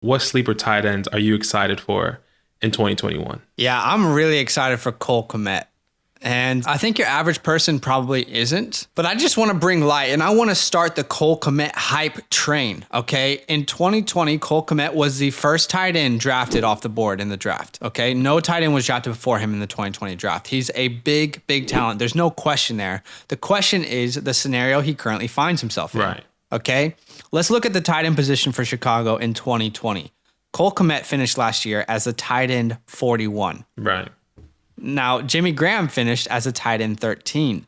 what sleeper tight ends are you excited for in 2021? Yeah, I'm really excited for Cole Kmet. And I think your average person probably isn't, but I just want to bring light and I want to start the Cole Kmet hype train, okay? In 2020, Cole Kmet was the first tight end drafted off the board in the draft, okay? No tight end was drafted before him in the 2020 draft. He's a big, big talent. There's no question there. The question is the scenario he currently finds himself in, Right. okay? Let's look at the tight end position for Chicago in 2020. Cole Kmet finished last year as a tight end 41. Right. Now, Jimmy Graham finished as a tight end 13.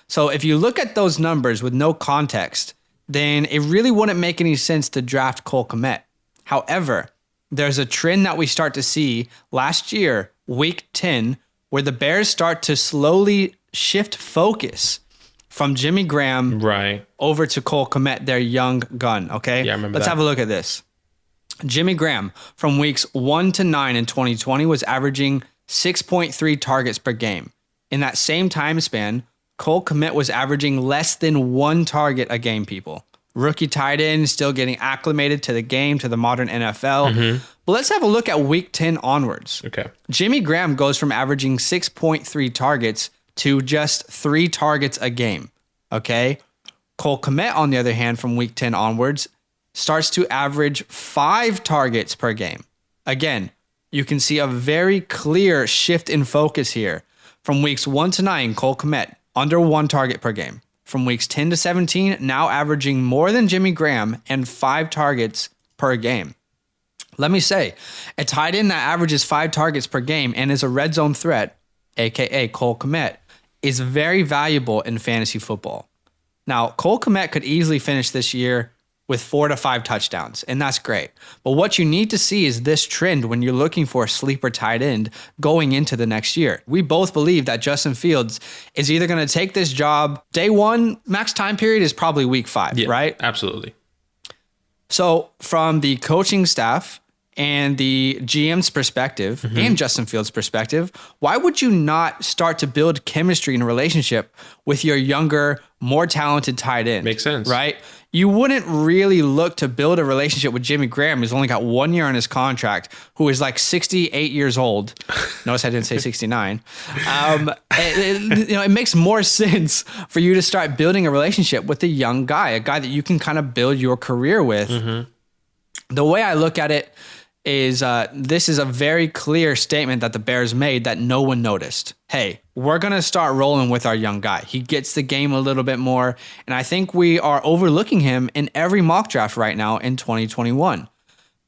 So if you look at those numbers with no context, then it really wouldn't make any sense to draft Cole Kmet. However, there's a trend that we start to see last year, week 10, where the Bears start to slowly shift focus from Jimmy Graham Right. over to Cole Kmet, their young gun, okay? Yeah, I remember Let's that. have a look at this. Jimmy Graham, from weeks 1 to 9 in 2020, was averaging 6.3 targets per game. In that same time span, Cole Kmet was averaging less than 1 target a game, people. Rookie tight end, still getting acclimated to the game, to the modern NFL. But let's have a look at week 10 onwards. Okay. Jimmy Graham goes from averaging 6.3 targets to just 3 targets a game, okay? Cole Kmet, on the other hand, from week 10 onwards, starts to average 5 targets per game. Again, you can see a very clear shift in focus here. From weeks 1 to 9, Cole Kmet, under 1 target per game. From weeks 10 to 17, now averaging more than Jimmy Graham and 5 targets per game. Let me say, a tight end that averages 5 targets per game and is a red zone threat, aka Cole Kmet, is very valuable in fantasy football. Now, Cole Kmet could easily finish this year with 4 to 5 touchdowns, and that's great. But what you need to see is this trend when you're looking for a sleeper tight end going into the next year. We both believe that Justin Fields is either going to take this job day one, max time period is probably week 5, Yeah, right? Absolutely. So from the coaching staff and the GM's perspective and Justin Fields' perspective, why would you not start to build chemistry and relationship with your younger, more talented tight end? Makes sense. Right? You wouldn't really look to build a relationship with Jimmy Graham, who's only got 1 year on his contract, who is like 68 years old. Notice I didn't say 69. It makes more sense for you to start building a relationship with a young guy, a guy that you can kind of build your career with. The way I look at it is this is a very clear statement that the Bears made that no one noticed. Hey, we're going to start rolling with our young guy. He gets the game a little bit more, and I think we are overlooking him in every mock draft right now in 2021.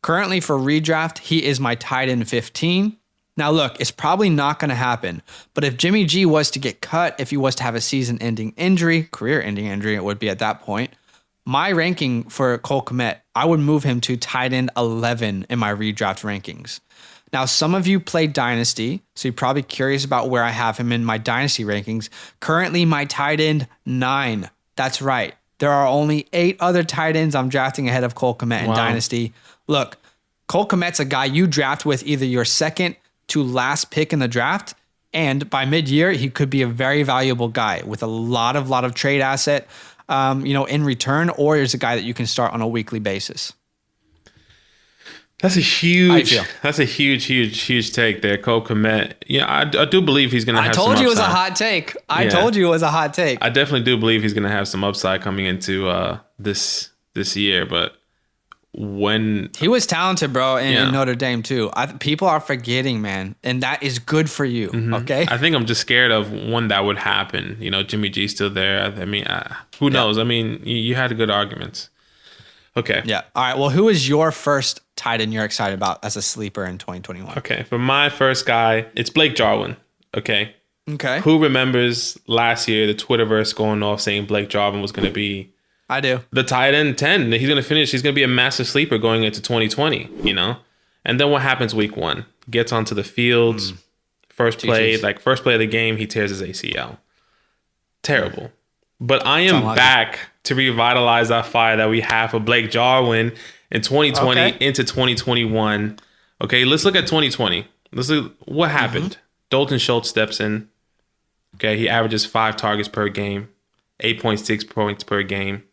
Currently for redraft, he is my tight end 15. Now look, it's probably not going to happen, but if Jimmy G was to get cut, if he was to have a season-ending injury, career-ending injury, it would be at that point, my ranking for Cole Kmet, I would move him to tight end 11 in my redraft rankings. Now, some of you play Dynasty, so you're probably curious about where I have him in my Dynasty rankings. Currently, my tight end 9. That's right. There are only 8 other tight ends I'm drafting ahead of Cole Kmet in Wow. Dynasty. Look, Cole Kmet's a guy you draft with either your second to last pick in the draft, and by mid-year, he could be a very valuable guy with a lot of trade asset, in return, or is a guy that you can start on a weekly basis. That's a huge, feel? huge take there, Cole Kmet. Yeah, I do believe he's going to have some upside. I told you it was a hot take. I told you it was a hot take. I definitely do believe he's going to have some upside coming into this year, but when he was talented, bro, in Yeah. Notre Dame too. People are forgetting, man, and that is good for you. Okay, I think I'm just scared of when that would happen. Jimmy G's still there. I mean, who knows? I mean, you had good arguments. Okay. yeah. All right. Well, who is your first tight end you're excited about as a sleeper in 2021? Okay. For my first guy, it's Blake Jarwin. Okay. Okay, Who remembers last year the Twitterverse going off saying Blake Jarwin was going to be I do. the tight end 10? He's going to finish. He's going to be a massive sleeper going into 2020, And then what happens week 1? Gets onto the field. First play of the game, he tears his ACL. Terrible. But I am back to revitalize that fire that we have for Blake Jarwin in 2020 into 2021. Okay, let's look at 2020. Let's look what happened. Dalton Schultz steps in. Okay, he averages 5 targets per game, 8.6 points per game.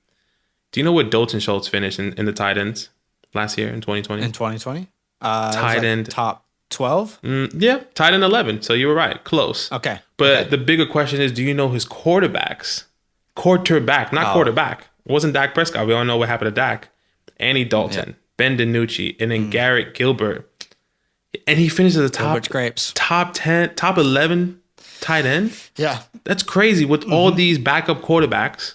Do you know what Dalton Schultz finished in the tight ends last year in 2020. In 2020? Tight end. Top 12? Yeah, tight end 11. So you were right. Close. Okay. But the bigger question is, do you know his quarterbacks? Quarterback, not quarterback. It wasn't Dak Prescott. We all know what happened to Dak. Andy Dalton, Ben DiNucci, and then Garrett Gilbert. And he finished as the top 10, top 11 tight end. Yeah. That's crazy with all these backup quarterbacks.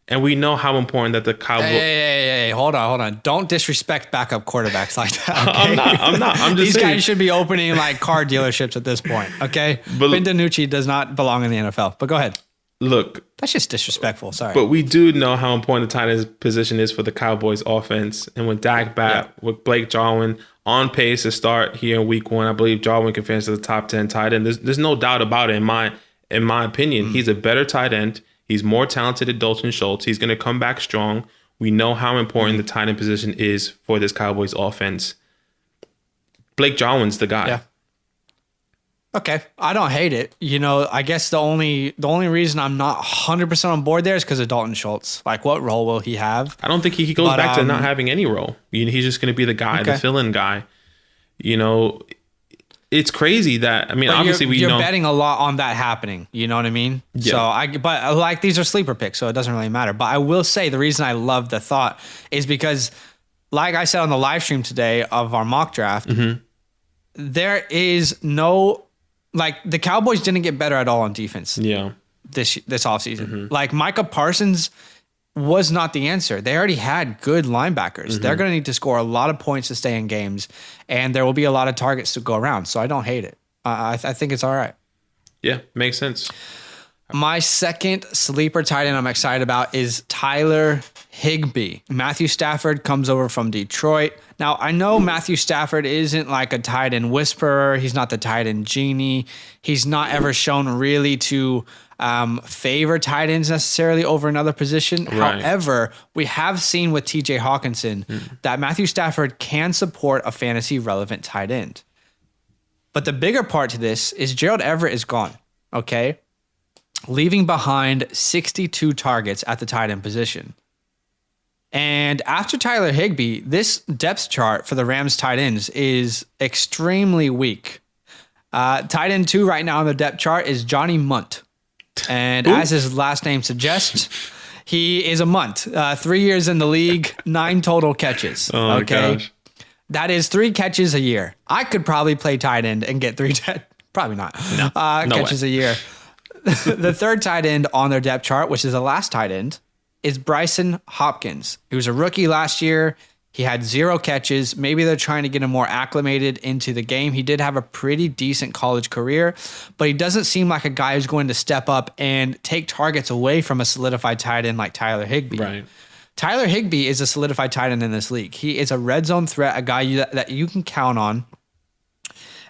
And we know how important that the Cowboys. Hey, hold on. Don't disrespect backup quarterbacks like that. Okay? I'm not. I'm just These saying. guys should be opening like car dealerships at this point. Okay. Ben DiNucci does not belong in the NFL. But go ahead. Look. That's just disrespectful. Sorry. But we do know how important the tight end position is for the Cowboys offense. And with Dak back, with Blake Jarwin on pace to start here in week 1, I believe Jarwin can finish as the top 10 tight end. There's no doubt about it in my opinion. He's a better tight end. He's more talented than Dalton Schultz. He's going to come back strong. We know how important the tight end position is for this Cowboys offense. Blake Jarwin's the guy. Yeah. Okay. I don't hate it. I guess the only reason I'm not 100% on board there is because of Dalton Schultz. Like, what role will he have? I don't think he goes back to not having any role. He's just going to be the guy, the fill-in guy. It's crazy that, obviously you're betting a lot on that happening. You know what I mean? Yeah. So these are sleeper picks, so it doesn't really matter. But I will say the reason I love the thought is because, like I said on the live stream today of our mock draft, there is no, the Cowboys didn't get better at all on defense. Yeah. This offseason. Like Micah Parsons was not the answer. They already had good linebackers. They're going to need to score a lot of points to stay in games, and there will be a lot of targets to go around. So I don't hate it. I think it's all right. Yeah, makes sense. My second sleeper tight end I'm excited about is Tyler Higbee. Matthew Stafford comes over from Detroit. Now, I know Matthew Stafford isn't like a tight end whisperer. He's not the tight end genie. He's not ever shown really to favor tight ends necessarily over another position. Right. However, we have seen with TJ Hawkinson that Matthew Stafford can support a fantasy relevant tight end. But the bigger part to this is Gerald Everett is gone, okay? Leaving behind 62 targets at the tight end position. And after Tyler Higbee, this depth chart for the Rams tight ends is extremely weak. Tight end 2 right now on the depth chart is Johnny Munt. And as his last name suggests, he is a Munt. 3 years in the league, 9 total catches. Oh, okay. Gosh. That is 3 catches a year. I could probably play tight end and get 3 probably not. No catches a year. The third tight end on their depth chart, which is the last tight end, is Bryson Hopkins. He was a rookie last year. He had 0 catches. Maybe they're trying to get him more acclimated into the game. He did have a pretty decent college career, but he doesn't seem like a guy who's going to step up and take targets away from a solidified tight end like Tyler Higbee. Right. Tyler Higbee is a solidified tight end in this league. He is a red zone threat, a guy that you can count on.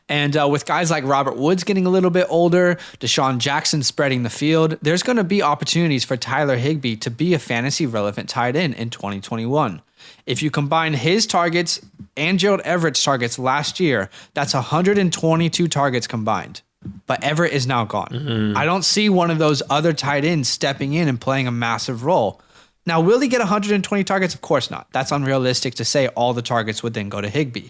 And with guys like Robert Woods getting a little bit older, Deshaun Jackson spreading the field, there's going to be opportunities for Tyler Higbee to be a fantasy relevant tight end in 2021. If you combine his targets and Gerald Everett's targets last year, that's 122 targets combined. But Everett is now gone. I don't see one of those other tight ends stepping in and playing a massive role. Now, will he get 120 targets? Of course not. That's unrealistic to say all the targets would then go to Higbee.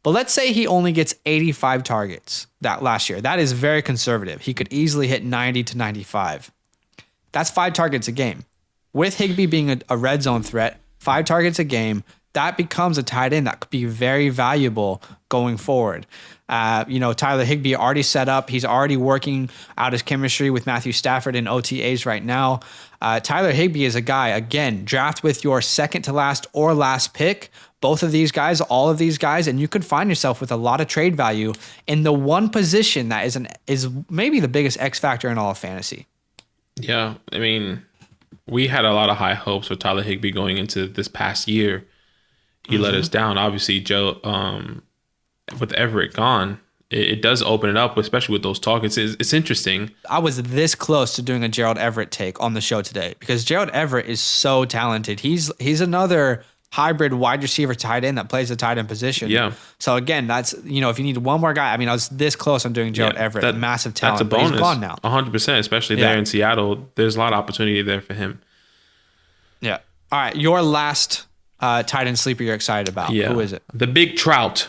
But let's say he only gets 85 targets that last year. That is very conservative. He could easily hit 90 to 95. That's 5 targets a game. With Higbee being a red zone threat, 5 targets a game, that becomes a tight end that could be very valuable going forward. Tyler Higbee already set up. He's already working out his chemistry with Matthew Stafford in OTAs right now. Tyler Higbee is a guy, again, draft with your second to last or last pick. Both of these guys, all of these guys, and you could find yourself with a lot of trade value in the one position that is maybe the biggest X factor in all of fantasy. Yeah, we had a lot of high hopes for Tyler Higbee going into this past year. He let us down. Obviously, Joe, with Everett gone, it does open it up, especially with those targets. It's interesting. I was this close to doing a Gerald Everett take on the show today because Gerald Everett is so talented. He's another hybrid wide receiver tight end that plays the tight end position. Yeah. So again, that's, if you need one more guy, I was this close on doing Gerald Everett. Massive talent. That's a bonus. He's gone now. 100%, especially there in Seattle. There's a lot of opportunity there for him. Yeah. All right. Your last tight end sleeper you're excited about. Yeah. Who is it? The big Trout.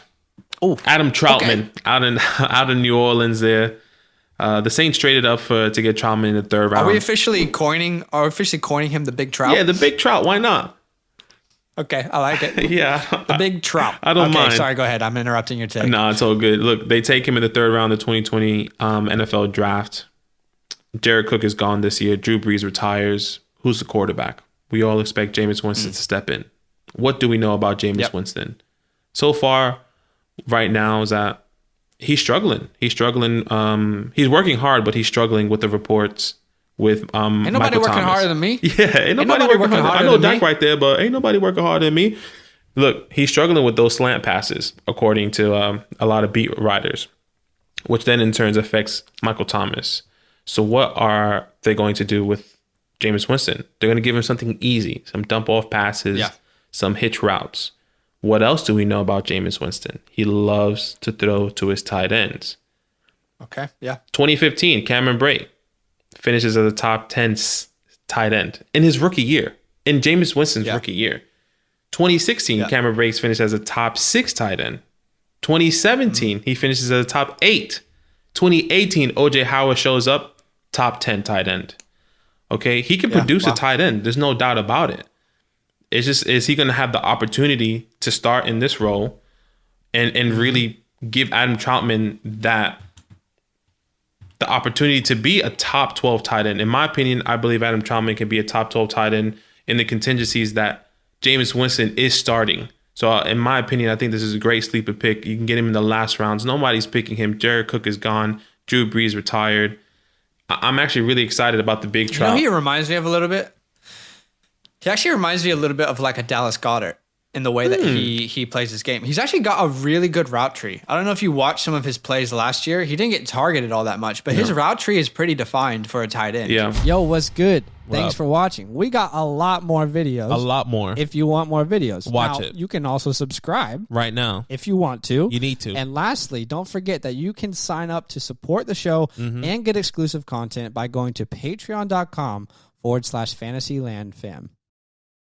Oh, Adam Troutman out in New Orleans there. The Saints traded up to get Troutman in the third round. Are we officially coining him the big Trout? Yeah, the big Trout. Why not? Okay, I like it. Yeah. The big Trout. I don't mind. Sorry, go ahead. I'm interrupting your take. No, it's all good. Look, they take him in the third round of the 2020 NFL draft. Jared Cook is gone this year. Drew Brees retires. Who's the quarterback? We all expect Jameis Winston to step in. What do we know about Jameis Winston? So far, right now, is that he's struggling. He's struggling. He's working hard, but he's struggling with the reports with Ain't nobody Michael working Thomas. harder than me. Yeah, ain't nobody working harder. I know Dak right there, but ain't nobody working harder than me. Look, he's struggling with those slant passes, according to a lot of beat writers, which then in turn affects Michael Thomas. So what are they going to do with Jameis Winston? They're going to give him something easy, some dump off passes, some hitch routes. What else do we know about Jameis Winston? He loves to throw to his tight ends. Okay, yeah. 2015, Cameron Brate finishes as a top 10 tight end in his rookie year, in Jameis Winston's rookie year. 2016, Cameron Brate finished as a top 6 tight end. 2017, he finishes as a top 8. 2018, OJ Howard shows up, top 10 tight end. Okay, he can produce a tight end. There's no doubt about it. It's just, is he going to have the opportunity to start in this role and really give Adam Troutman the opportunity to be a top 12 tight end? In my opinion, I believe Adam Troutman can be a top 12 tight end in the contingencies that Jameis Winston is starting. So in my opinion, I think this is a great sleeper pick. You can get him in the last rounds. Nobody's picking him. Jared Cook is gone. Drew Brees retired. I'm actually really excited about the big Trout. You know, he reminds me of a little bit. He actually reminds me a little bit of like a Dallas Goedert in the way that he plays his game. He's actually got a really good route tree. I don't know if you watched some of his plays last year. He didn't get targeted all that much, but his route tree is pretty defined for a tight end. Yeah. Yo, what's good? Thanks for watching. We got a lot more videos. A lot more. If you want more videos. Watch now, it. You can also subscribe. Right now. If you want to. You need to. And lastly, don't forget that you can sign up to support the show and get exclusive content by going to patreon.com/fantasylandfam.